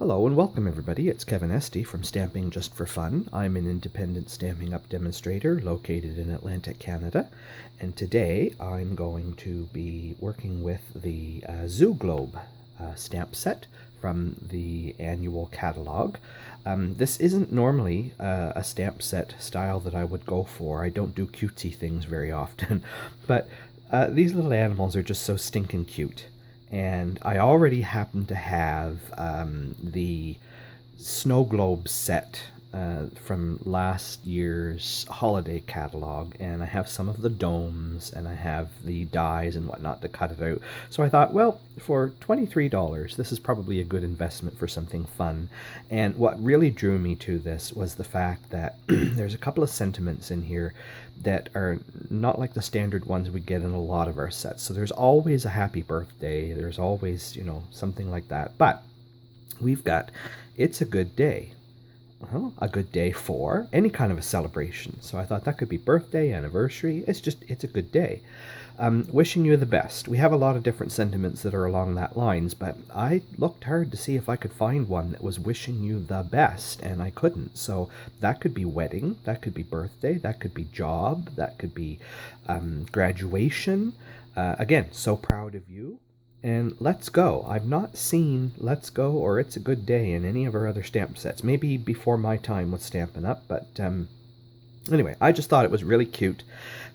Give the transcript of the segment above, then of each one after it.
Hello and welcome everybody, it's Kevin Esty from Stamping Just for Fun. I'm an independent Stampin' Up! Demonstrator located in Atlantic, Canada, and today I'm going to be working with the Zoo Globe stamp set from the annual catalog. This isn't normally a stamp set style that I would go for. I don't do cutesy things very often, but these little animals are just so stinking cute. And I already happen to have the snow globe set from last year's holiday catalog, and I have some of the domes, and I have the dies and whatnot to cut it out. So I thought, well, for $23, this is probably a good investment for something fun. And what really drew me to this was the fact that there's a couple of sentiments in here that are not like the standard ones we get in a lot of our sets. So there's always a happy birthday, there's always, something like that. But we've got it's a good day. Well, a good day for any kind of a celebration. So I thought that could be birthday, anniversary. It's a good day. Wishing you the best. We have a lot of different sentiments that are along that lines, but I looked hard to see if I could find one that was wishing you the best, and I couldn't. So that could be wedding, that could be birthday, that could be job, that could be graduation. Again, so proud of you. And Let's Go. I've not seen Let's Go or It's a Good Day in any of our other stamp sets. Maybe before my time with Stampin' Up, but anyway, I just thought it was really cute.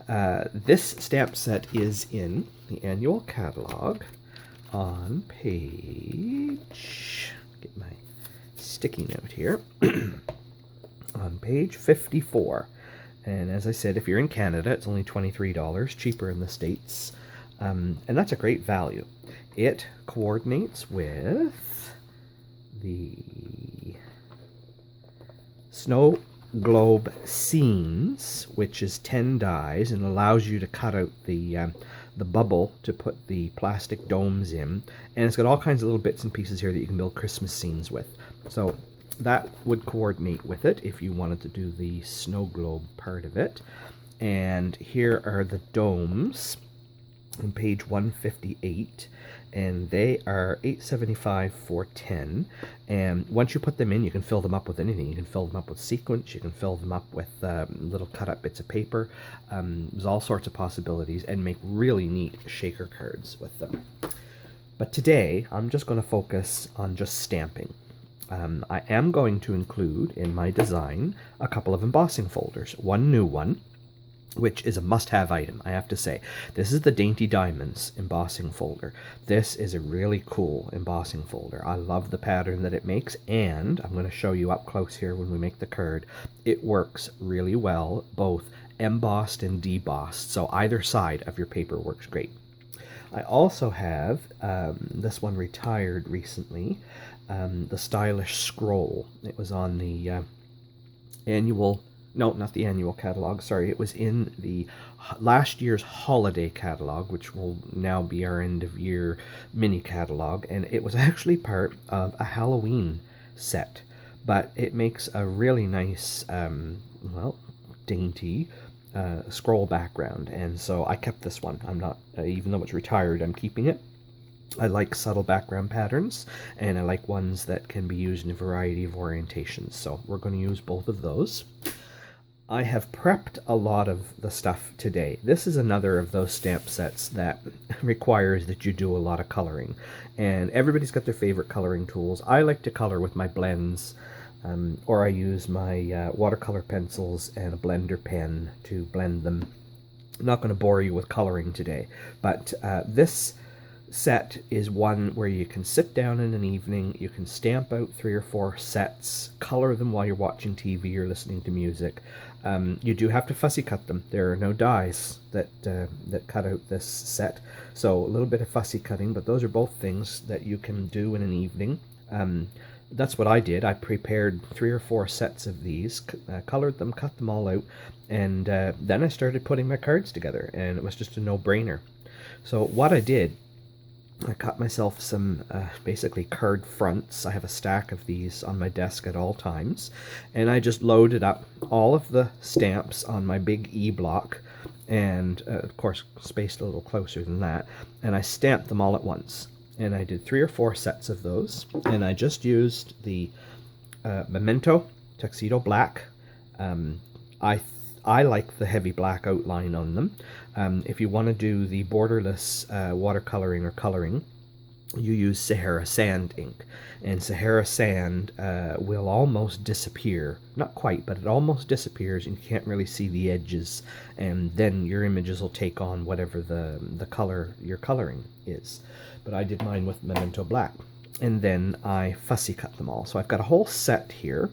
This stamp set is in the annual catalog on page, get my sticky note here, on page 54. And as I said, if you're in Canada, it's only $23, cheaper in the States. And that's a great value. It coordinates with the Snow Globe Scenes, which is 10 dies and allows you to cut out the bubble to put the plastic domes in. And it's got all kinds of little bits and pieces here that you can build Christmas scenes with. So that would coordinate with it if you wanted to do the snow globe part of it. And here are the domes on page 158, and they are $8.75 for 10. And once you put them in, you can fill them up with anything. You can fill them up with sequins, you can fill them up with little cut up bits of paper. There's all sorts of possibilities, and make really neat shaker cards with them. But today I'm just going to focus on just stamping. I am going to include in my design a couple of embossing folders, one new one, which is a must-have item, I have to say. This is the Dainty Diamonds embossing folder. This is a really cool embossing folder. I love the pattern that it makes, and I'm going to show you up close here when we make the card. It works really well, both embossed and debossed, so either side of your paper works great. I also have, this one retired recently, the Stylish Scroll. It was on the annual... No, not the annual catalog, sorry. It was in the last year's holiday catalog, which will now be our end of year mini catalog, and it was actually part of a Halloween set. But it makes a really nice, dainty scroll background, and so I kept this one. I'm not, even though it's retired, I'm keeping it. I like subtle background patterns, and I like ones that can be used in a variety of orientations, so we're going to use both of those. I have prepped a lot of the stuff today. This is another of those stamp sets that requires that you do a lot of coloring. And everybody's got their favorite coloring tools. I like to color with my blends, or I use my watercolor pencils and a blender pen to blend them. I'm not going to bore you with coloring today, but this set is one where you can sit down in an evening, you can stamp out 3 or 4 sets, color them while you're watching TV or listening to music. You do have to fussy cut them. There are no dies that cut out this set, so a little bit of fussy cutting, but those are both things that you can do in an evening. That's what I did. I prepared 3 or 4 sets of these, colored them, cut them all out, and then I started putting my cards together, and it was just a no-brainer. So what I did, I cut myself some basically card fronts. I have a stack of these on my desk at all times, and I just loaded up all of the stamps on my big E-block, and of course spaced a little closer than that, and I stamped them all at once. and I did 3 or 4 sets of those, and I just used the Memento Tuxedo Black. I like the heavy black outline on them. If you want to do the borderless watercoloring or coloring, you use Sahara Sand ink, and Sahara Sand will almost disappear. Not quite, but it almost disappears, and you can't really see the edges, and then your images will take on whatever the color you're coloring is. But I did mine with Memento Black, and then I fussy cut them all. So I've got a whole set here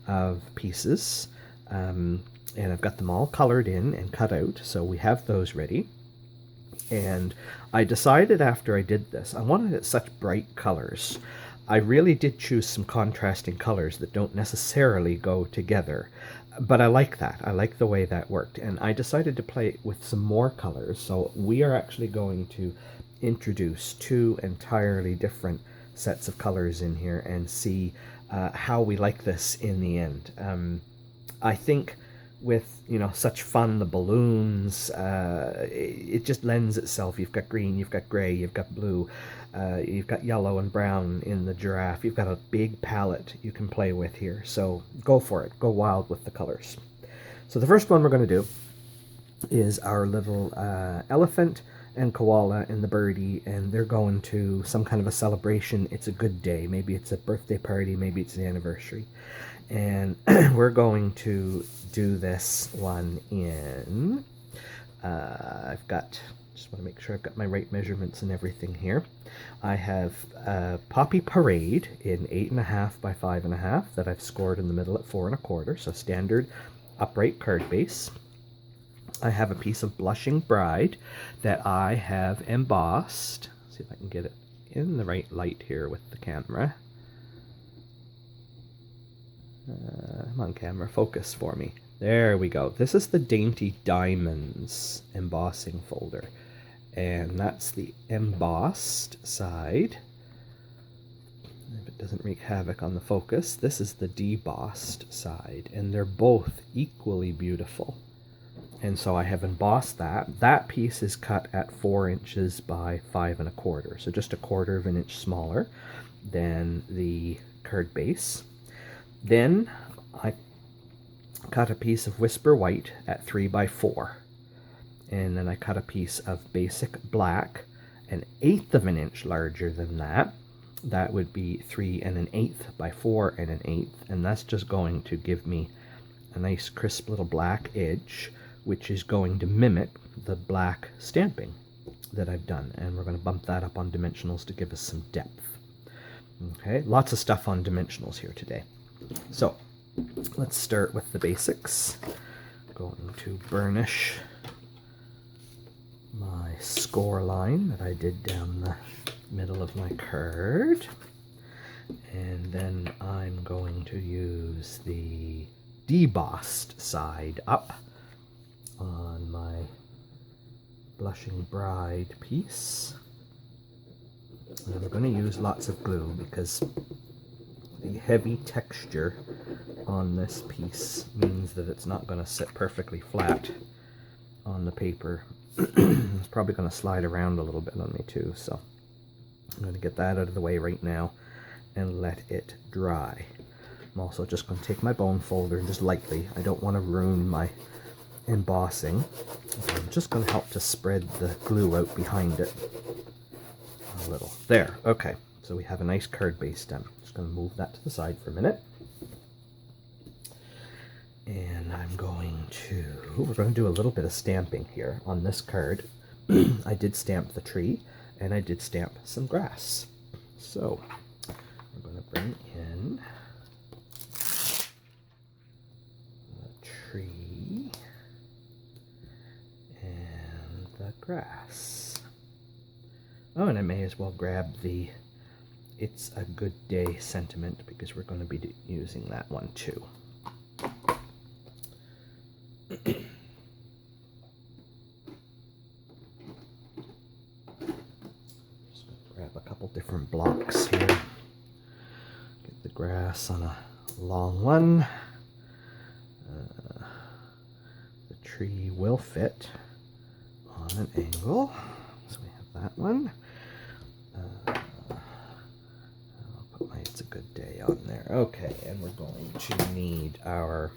of pieces, and I've got them all colored in and cut out, so we have those ready. And I decided after I did this, I wanted it such bright colors. I really did choose some contrasting colors that don't necessarily go together, but I like that. I like the way that worked, and I decided to play with some more colors. So we are actually going to introduce 2 entirely different sets of colors in here and see how we like this in the end. I think with, you know, such fun, the balloons, it just lends itself. You've got green, you've got gray, you've got blue, you've got yellow and brown in the giraffe. You've got a big palette you can play with here, so go for it. Go wild with the colors. So the first one we're going to do is our little elephant and koala and the birdie, and they're going to some kind of a celebration. It's a good day. Maybe it's a birthday party, maybe it's an anniversary. And we're going to do this one in, I've got, just want to make sure I've got my right measurements and everything here. I have Poppy Parade in 8.5 by 5.5 that I've scored in the middle at 4 1/4, so standard upright card base. I have a piece of Blushing Bride that I have embossed. Let's see if I can get it in the right light here with the camera. Come on, camera, focus for me. There we go. This is the Dainty Diamonds embossing folder, and that's the embossed side. If it doesn't wreak havoc on the focus, this is the debossed side, and they're both equally beautiful. And so I have embossed that. That piece is cut at 4 inches by 5 1/4, so just 1/4 of an inch smaller than the card base. Then I cut a piece of Whisper White at 3 by 4, and then I cut a piece of Basic Black, 1/8 of an inch larger than that. That would be 3 1/8 by 4 1/8, and that's just going to give me a nice crisp little black edge, which is going to mimic the black stamping that I've done, and we're going to bump that up on dimensionals to give us some depth. Okay, lots of stuff on dimensionals here today. So let's start with the basics. Going to burnish my score line that I did down the middle of my card, and then I'm going to use the debossed side up on my Blushing Bride piece. And we're going to use lots of glue because the heavy texture on this piece means that it's not going to sit perfectly flat on the paper. It's probably going to slide around a little bit on me too, so I'm going to get that out of the way right now and let it dry. I'm also just going to take my bone folder and just lightly, I don't want to ruin my embossing, I'm just going to help to spread the glue out behind it a little. There, okay, so we have a nice card base done. Just going to move that to the side for a minute. And we're going to do a little bit of stamping here on this card. I did stamp the tree, and I did stamp some grass. So we're going to bring in the tree and the grass. Oh, and I may as well grab the It's a Good Day sentiment because we're going to be using that one too. Just grab a couple different blocks here. Get the grass on a long one. The tree will fit on an angle, so we have that one. it's a good day on there. Okay, and we're going to need our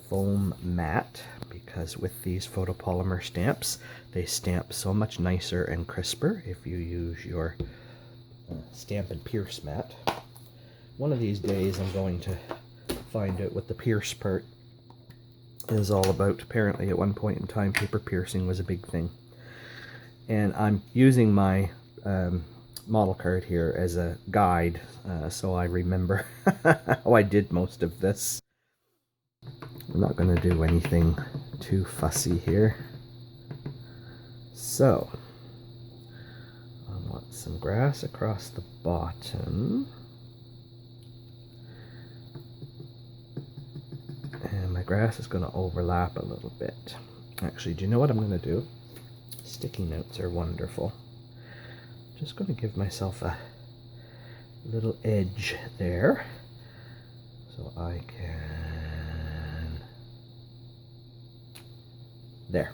foam mat, because with these photopolymer stamps, they stamp so much nicer and crisper if you use your stamp and pierce mat. One of these days I'm going to find out what the pierce part is all about. Apparently at one point in time paper piercing was a big thing. And I'm using my model card here as a guide, so I remember how I did most of this. I'm not going to do anything too fussy here. So, I want some grass across the bottom. And my grass is going to overlap a little bit. Actually, do you know what I'm going to do? Sticky notes are wonderful. I'm just going to give myself a little edge there so I can... There.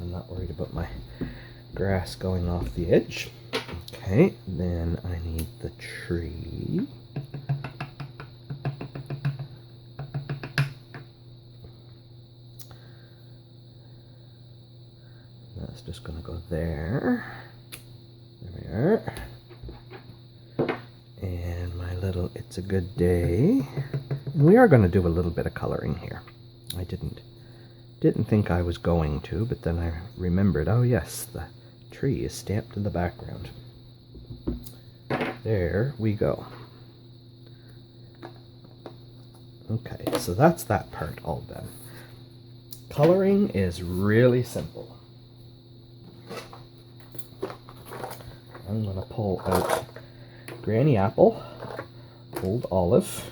I'm not worried about my grass going off the edge. Okay, then I need the tree. That's just going to go there. There we are. And my little It's a Good Day. And we are going to do a little bit of coloring here. I didn't think I was going to, but then I remembered, oh yes, the tree is stamped in the background. There we go. Okay, so that's that part all done. Coloring is really simple. I'm going to pull out Granny Apple, Old Olive,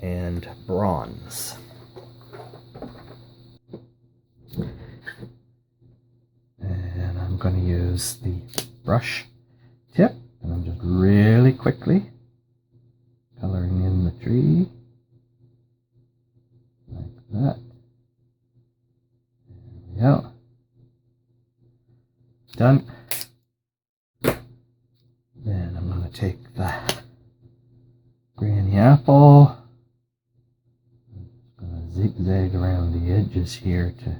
and Bronze. And I'm going to use the brush tip, and I'm just really quickly coloring in the tree, like that. There we go. Done. Then I'm going to take the Granny Apple. I'm going to zigzag around the edges here to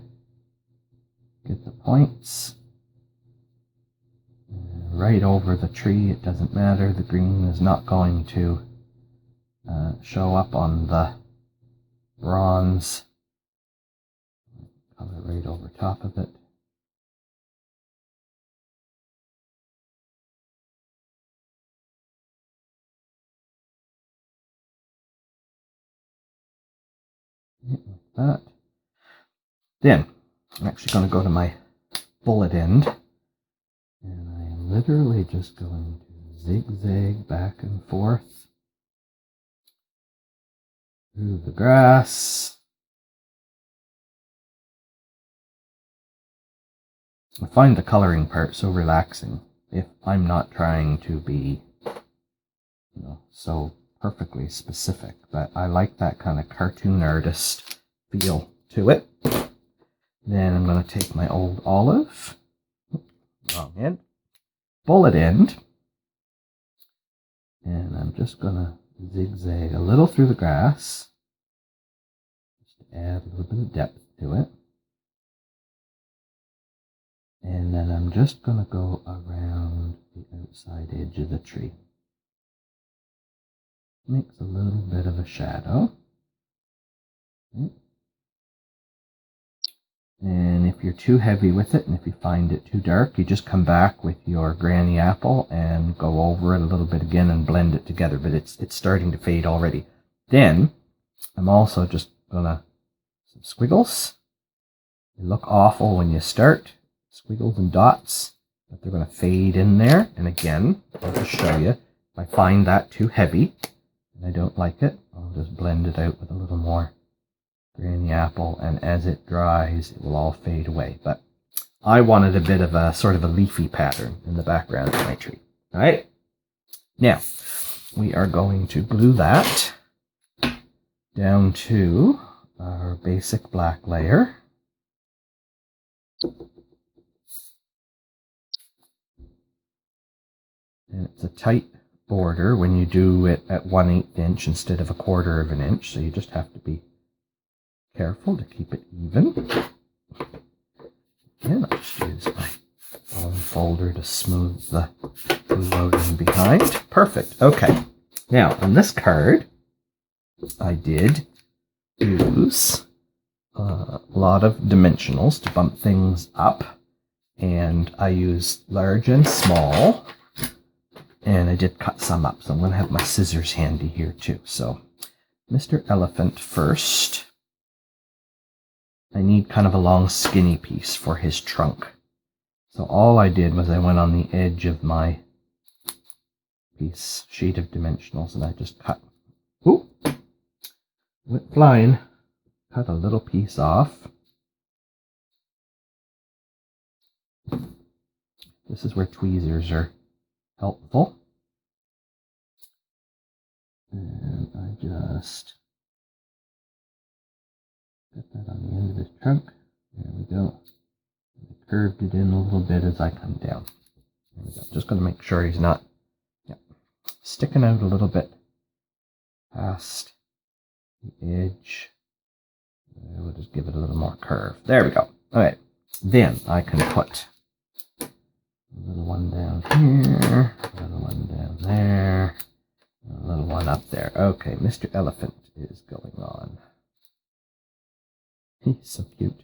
get the points. And right over the tree, it doesn't matter. The green is not going to show up on the bronze. Color right over top of it. Like that. Then I'm actually going to go to my bullet end, and I am literally just going to zigzag back and forth through the grass. I find the coloring part so relaxing if I'm not trying to be, so perfectly specific, but I like that kind of cartoon artist feel to it. Then I'm going to take my Old Olive, wrong end, bullet end, and I'm just going to zigzag a little through the grass, just to add a little bit of depth to it. And then I'm just going to go around the outside edge of the tree. Makes a little bit of a shadow. Okay. And if you're too heavy with it, and if you find it too dark, you just come back with your Granny Apple and go over it a little bit again and blend it together, but it's starting to fade already. Then I'm also just gonna some squiggles. They look awful when you start, squiggles and dots, but they're gonna fade in there. And again, I'll just show you, if I find that too heavy and I don't like it, I'll just blend it out with a little more Granny Apple, and as it dries, it will all fade away. But I wanted a bit of a sort of a leafy pattern in the background of my tree. All right. Now, we are going to glue that down to our basic black layer. And it's a tight border when you do it at 1/8 inch instead of 1/4 of an inch, so you just have to be careful to keep it even. And I'll just use my bone folder to smooth the loading behind. Perfect. Okay. Now, on this card, I did use a lot of dimensionals to bump things up, and I used large and small, and I did cut some up, so I'm going to have my scissors handy here too. So Mr. Elephant first. I need kind of a long skinny piece for his trunk. So all I did was I went on the edge of my sheet of dimensionals and I just cut. Ooh! Went flying. Cut a little piece off. This is where tweezers are helpful. And I just got that on the end of his trunk. There we go. I curved it in a little bit as I come down. There we go. Just going to make sure he's not sticking out a little bit past the edge. We'll just give it a little more curve. There we go. All right. Then I can put a little one down here, a little one down there, a little one up there. Okay, Mr. Elephant is going on. He's so cute.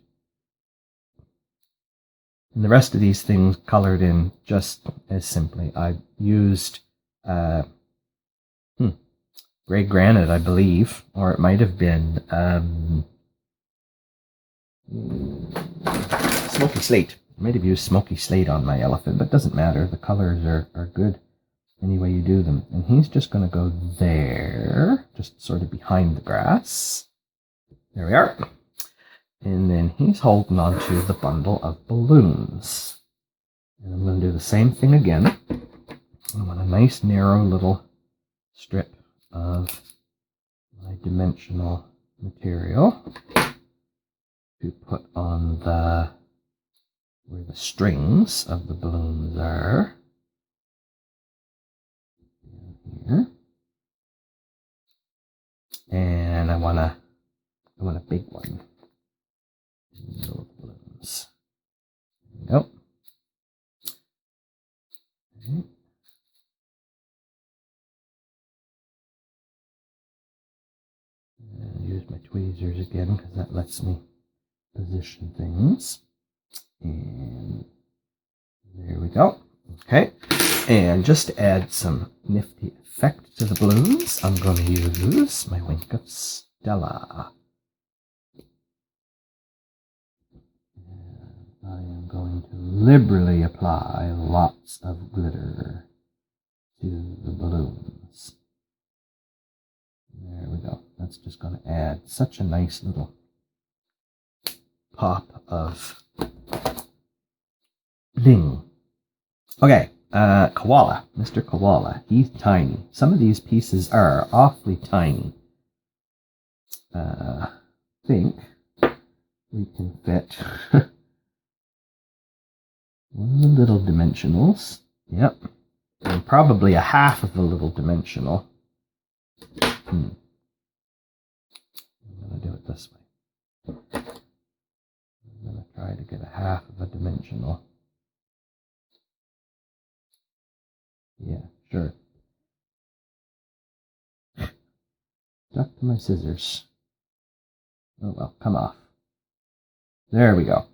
And the rest of these things colored in just as simply. I used gray granite, I believe, or it might have been smoky slate. I might have used smoky slate on my elephant, but it doesn't matter. The colors are good any way you do them. And he's just going to go there, just sort of behind the grass. There we are. And then he's holding on to the bundle of balloons. And I'm going to do the same thing again. I want a nice narrow little strip of my dimensional material to put on where the strings of the balloons are. Here. And I want a big one. Those balloons. There we go. Okay. And use my tweezers again because that lets me position things. And there we go. Okay. And just to add some nifty effect to the balloons, I'm going to use my Wink of Stella. And I am going to liberally apply lots of glitter to the balloons. There we go. That's just going to add such a nice little pop of bling. Okay, Koala, Mr. Koala, he's tiny. Some of these pieces are awfully tiny. I think we can fit one of the little dimensionals. Yep. And probably a half of the little dimensional. I'm going to do it this way. I'm going to try to get a half of a dimensional. Yeah, sure. Stuck to my scissors. Oh well, come off. There we go.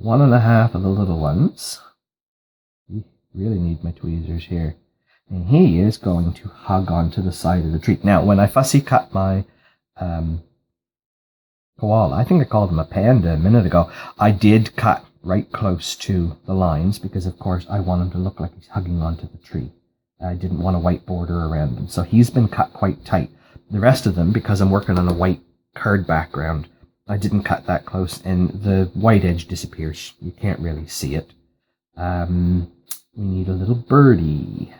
1.5 of the little ones. You really need my tweezers here. And he is going to hug onto the side of the tree. Now, when I fussy cut my koala, I think I called him a panda a minute ago, I did cut right close to the lines because, of course, I want him to look like he's hugging onto the tree. I didn't want a white border around him. So he's been cut quite tight. The rest of them, because I'm working on a white card background, I didn't cut that close, and the white edge disappears. You can't really see it. We need a little birdie.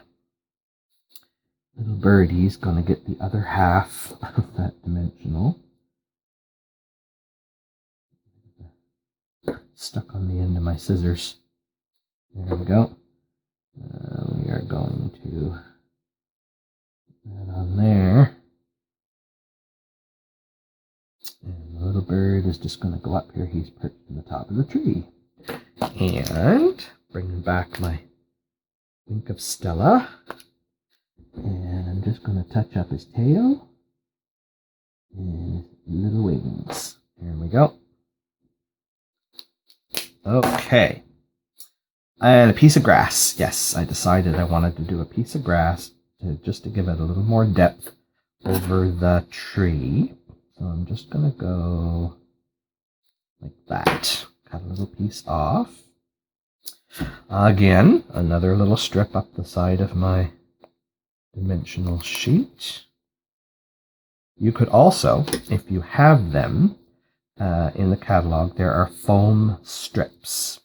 Little birdie's going to get the other half of that dimensional. stuck on the end of my scissors. There we go. We are going to put that on there. And the little bird is just going to go up here. He's perched on the top of the tree. And bring back my wink of Stella. And I'm just going to touch up his tail and his little wings. There we go. Okay. And a piece of grass. Yes, I decided I wanted to do a piece of grass just to give it a little more depth over the tree. So I'm just going to go like that. Cut a little piece off. Again, another little strip up the side of my dimensional sheet. You could also, if you have them in the catalog, there are foam strips.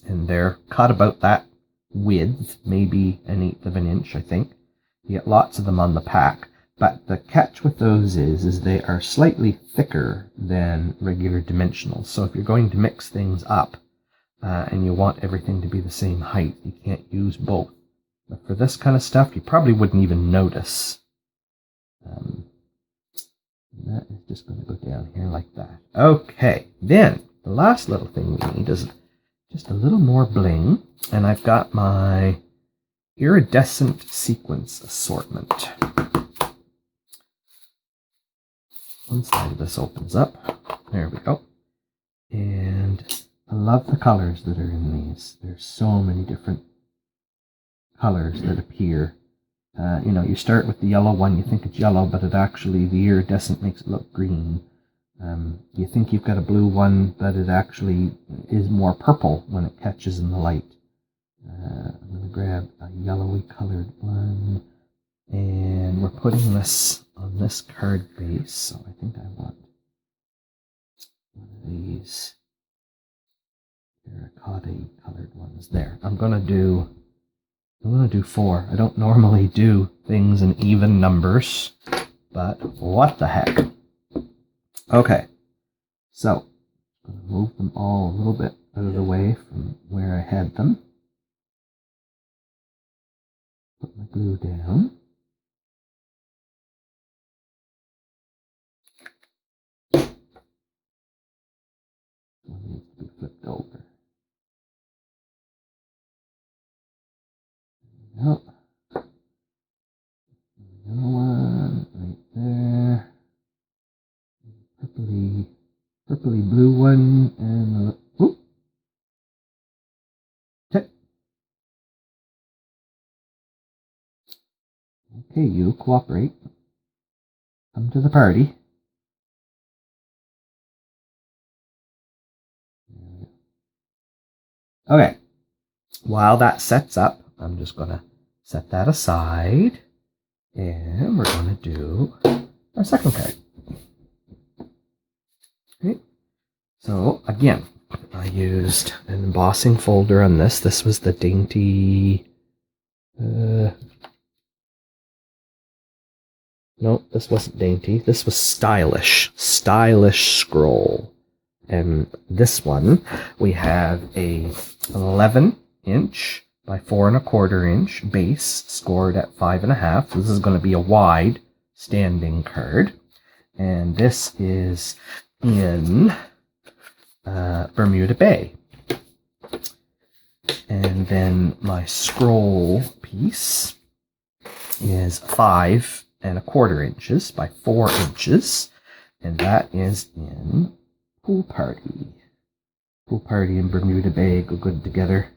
And they're cut about that width, maybe 1/8 of an inch, I think. You get lots of them on the pack. But the catch with those is they are slightly thicker than regular dimensionals. So if you're going to mix things up and you want everything to be the same height, you can't use both. But for this kind of stuff, you probably wouldn't even notice. That is just going to go down here like that. Okay, then the last little thing we need is just a little more bling. And I've got my iridescent sequence assortment. One side of this opens up. There we go. And I love the colors that are in these. There's so many different colors that appear. You start with the yellow one, you think it's yellow, but it actually, the iridescent makes it look green. You think you've got a blue one, but it actually is more purple when it catches in the light. I'm going to grab a yellowy colored one, and we're putting this on this card base, so I think I want one of these terracotta colored ones there. I'm going to do 4. I don't normally do things in even numbers, but what the heck. Okay, so I'm going to move them all a little bit out of the way from where I had them. Put my glue down. One needs to be flipped over. There we go. Another one right there. Purpley blue one, and whoop. Okay. Okay, you cooperate. Come to the party. Okay. While that sets up, I'm just going to set that aside, and we're going to do our second card. Okay. So again, I used an embossing folder on this. This was the Dainty. No, this wasn't Dainty. This was Stylish. Stylish Scroll. And this one, we have a 11-inch by 4 1/4 inch base scored at 5.5. So this is going to be a wide standing card. And this is in Bermuda Bay. And then my scroll piece is 5 1/4 inches by 4 inches, and that is in Pool Party. Pool Party and Bermuda Bay go good together.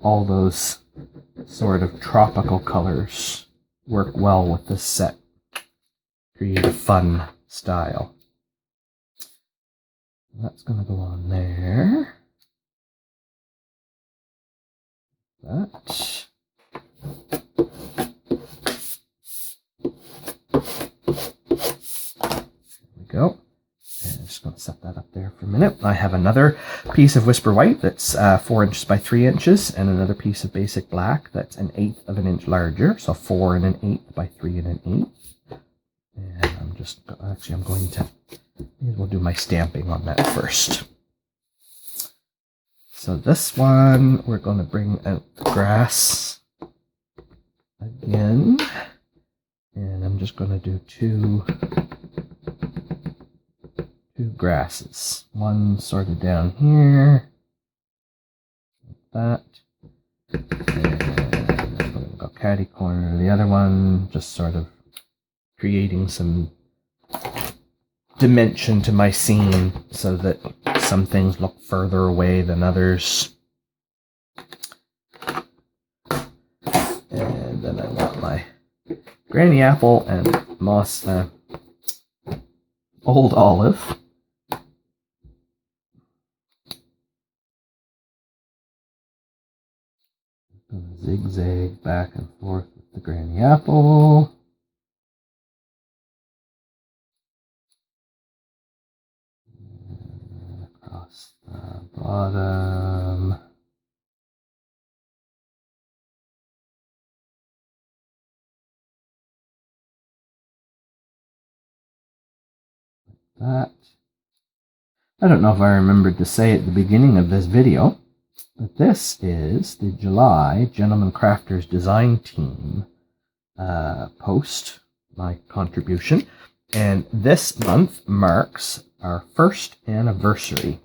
All those sort of tropical colors work well with this set. Create a fun style. That's going to go on there. That. There we go. And I'm just going to set that up there for a minute. I have another piece of Whisper White that's 4 inches by 3 inches, and another piece of Basic Black that's 1/8 of an inch larger, so 4 1/8 by 3 1/8. And I'm going to, we'll do my stamping on that first. So this one, we're going to bring out the grass again. And I'm just going to do two grasses. One sort of down here, like that. And I'm going to go catty corner to the other one, just sort of creating some dimension to my scene so that some things look further away than others. And then I want my granny apple and moss old olive. Zigzag back and forth with the granny apple. And across the bottom. That. I don't know if I remembered to say at the beginning of this video, but this is the July Gentleman Crafters Design Team post, my contribution, and this month marks our first anniversary.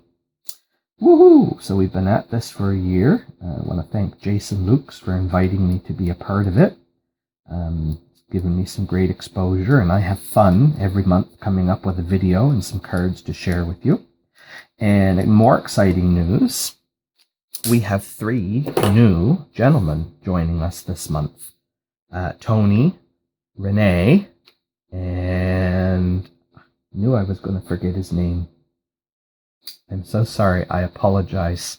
Woohoo! So we've been at this for a year. I want to thank Jason Lukes for inviting me to be a part of it. It's given me some great exposure, and I have fun every month coming up with a video and some cards to share with you. And more exciting news, we have 3 new gentlemen joining us this month. Tony, Renee, and I knew I was going to forget his name. I'm so sorry. I apologize.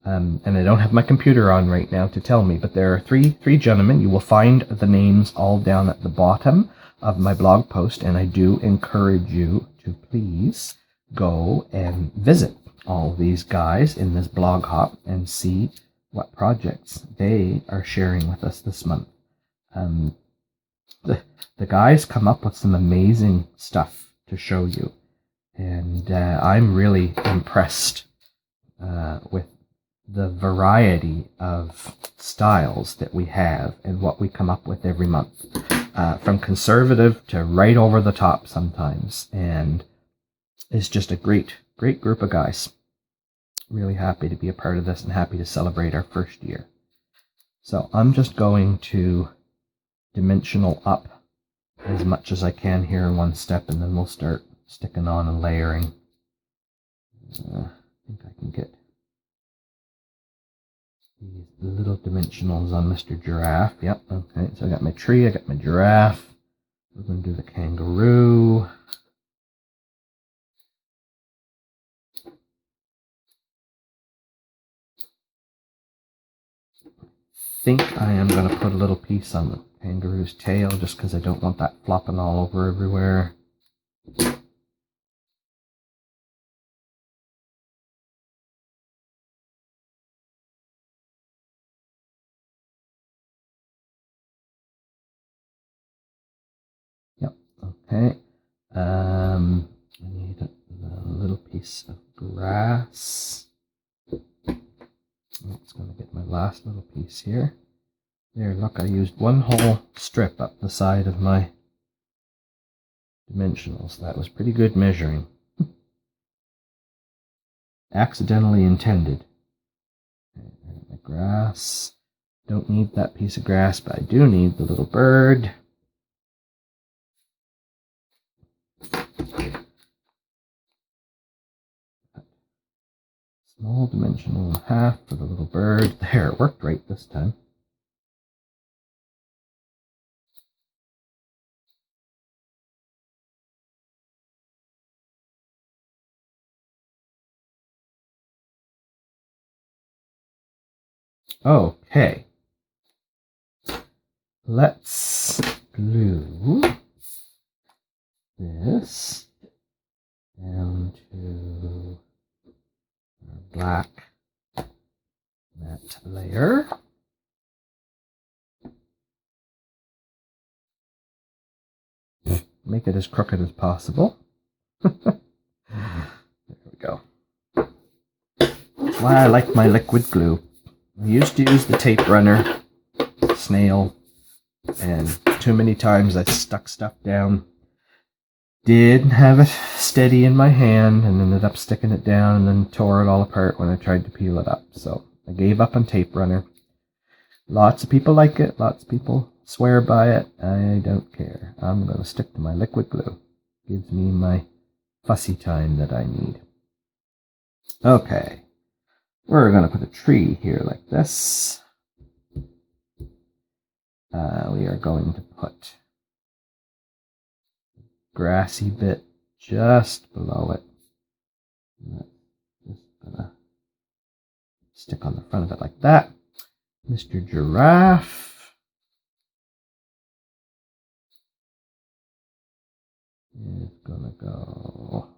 And I don't have my computer on right now to tell me, but there are three gentlemen. You will find the names all down at the bottom of my blog post, and I do encourage you to please go and visit all these guys in this blog hop and see what projects they are sharing with us this month. The guys come up with some amazing stuff to show you, and I'm really impressed with the variety of styles that we have and what we come up with every month, from conservative to right over the top sometimes, and it's just a great group of guys. Really happy to be a part of this and happy to celebrate our first year. So I'm just going to dimensional up as much as I can here in one step, and then we'll start sticking on and layering. I think I can get these little dimensionals on Mr. Giraffe. Yep, okay, so I got my tree, I got my giraffe. We're going to do the kangaroo. I think I am going to put a little piece on the kangaroo's tail just because I don't want that flopping all over everywhere. Yep, okay. I need a little piece of grass. It's going to get my last little piece here. There, look, I used one whole strip up the side of my dimensionals. That was pretty good measuring. Accidentally intended. Okay, my grass. Don't need that piece of grass, but I do need the little bird. Small dimensional and a half for the little bird. There, it worked right this time. Okay. Let's glue this down to our black matte layer. Make it as crooked as possible. There we go. why I like my liquid glue. I used to use the tape runner, snail, and too many times I stuck stuff down. Did have it steady in my hand and ended up sticking it down and then tore it all apart when I tried to peel it up. So I gave up on tape runner. Lots of people like it. Lots of people swear by it. I don't care. I'm going to stick to my liquid glue. Gives me my fussy time that I need. Okay. We're going to put a tree here like this. We are going to put grassy bit just below it. Just gonna stick on the front of it like that. Mr. Giraffe is gonna go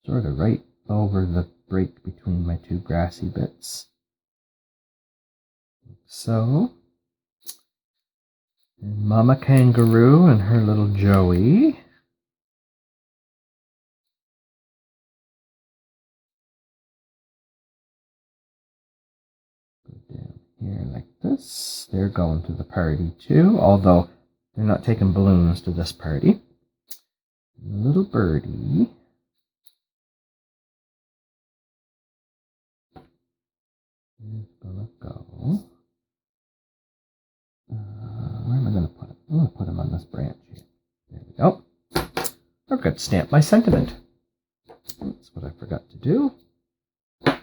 sort of right over the break between my two grassy bits. So, and Mama Kangaroo and her little Joey. Go down here like this. They're going to the party too, although they're not taking balloons to this party. And the little birdie is gonna go. Where am I going to put him? I'm going to put him on this branch here. There we go. I've got to stamp my sentiment. That's what I forgot to do. I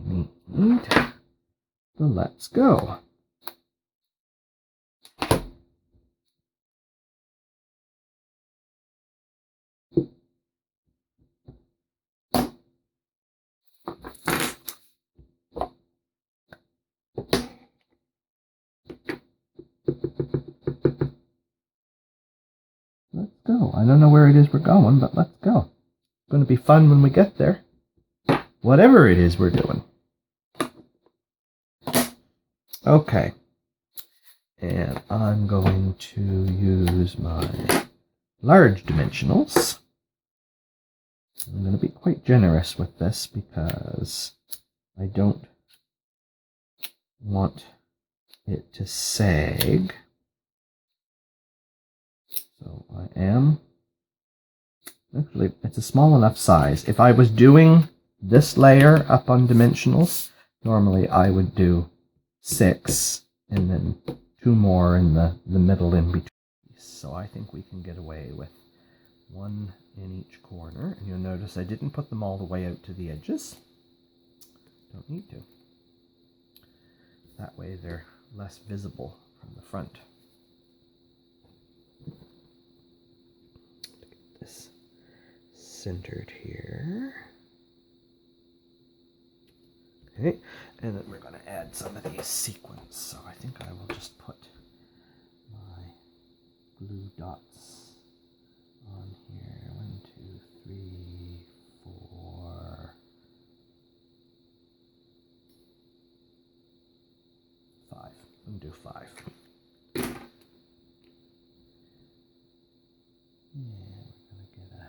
need the let's go. Let's go. I don't know where it is we're going, but let's go. It's going to be fun when we get there. Whatever it is we're doing. Okay. And I'm going to use my large dimensionals. I'm going to be quite generous with this because I don't want it to sag. So I am, actually it's a small enough size. If I was doing this layer up on dimensionals, normally I would do 6 and then 2 more in the middle in between. So I think we can get away with 1 in each corner. And you'll notice I didn't put them all the way out to the edges. Don't need to. That way they're less visible from the front. Get this centered here. Okay, and then we're going to add some of these sequins. So I think I will just put my blue dots on here. 1, 2, 3, 4, 5. I'm going to do 5. And we're going to get a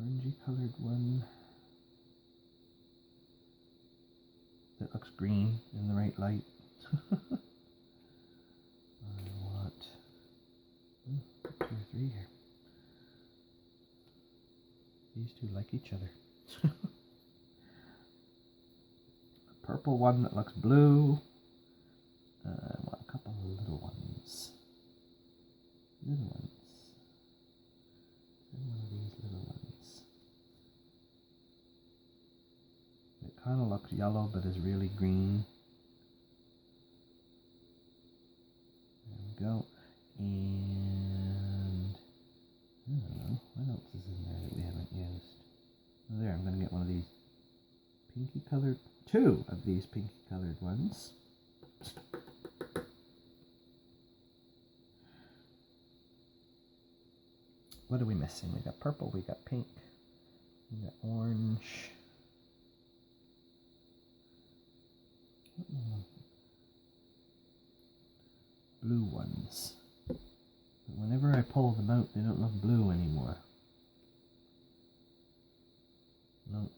orangey colored one that looks green in the right light. I want 2 or 3 here. These two like each other. A purple one that looks blue. I want a couple of little ones. Little ones. And one of these little ones. It kind of looks yellow but is really green. There we go. And I don't know, what else is in there that we haven't used? Oh, there, I'm going to get one of these pinky colored, 2 of these pinky colored ones. What are we missing? We got purple, we got pink, we got orange. Blue ones. But whenever I pull them out, they don't look blue anymore. Nope.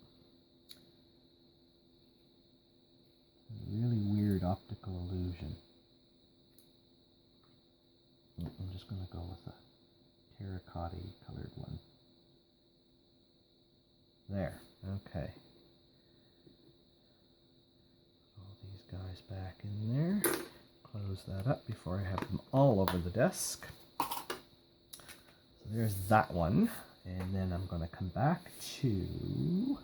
optical illusion. I'm just going to go with a terracotta colored one. There, okay. All these guys back in there. Close that up before I have them all over the desk. So there's that one. And then I'm going to come back to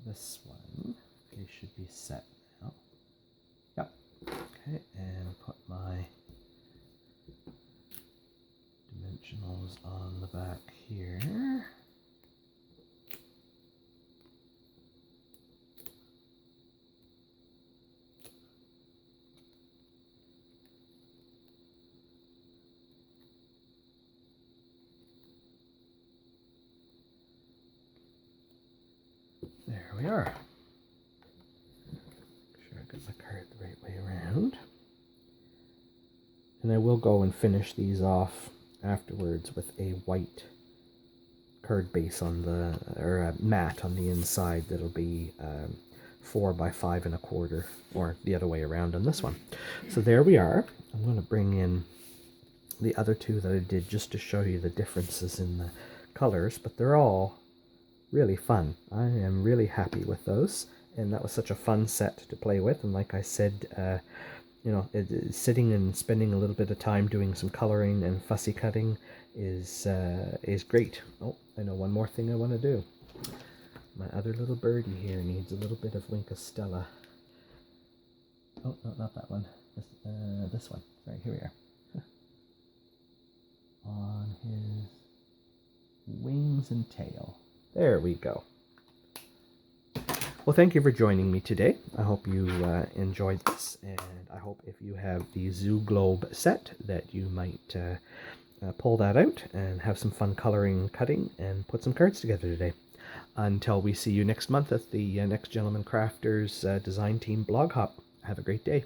this one. They should be set now. Yep. Okay, and put my dimensionals on the back here. There we are. Make sure I got my card the right way around. And I will go and finish these off afterwards with a white card base on the, or a mat on the inside that'll be 4 by 5 1/4, or the other way around on this one. So there we are. I'm going to bring in the other two that I did just to show you the differences in the colors, but they're all really fun. I am really happy with those, and that was such a fun set to play with. And like I said, you know, sitting and spending a little bit of time doing some coloring and fussy cutting is great. Oh, I know one more thing I want to do. My other little birdie here needs a little bit of Wink of Stella. Oh, no, not that one. This one. Sorry, here we are. On his wings and tail. There we go. Well, thank you for joining me today. I hope you enjoyed this, and I hope if you have the Zoo Globe set that you might pull that out and have some fun coloring, cutting, and put some cards together today. Until we see you next month at the Next Gentleman Crafters Design Team Blog Hop. Have a great day.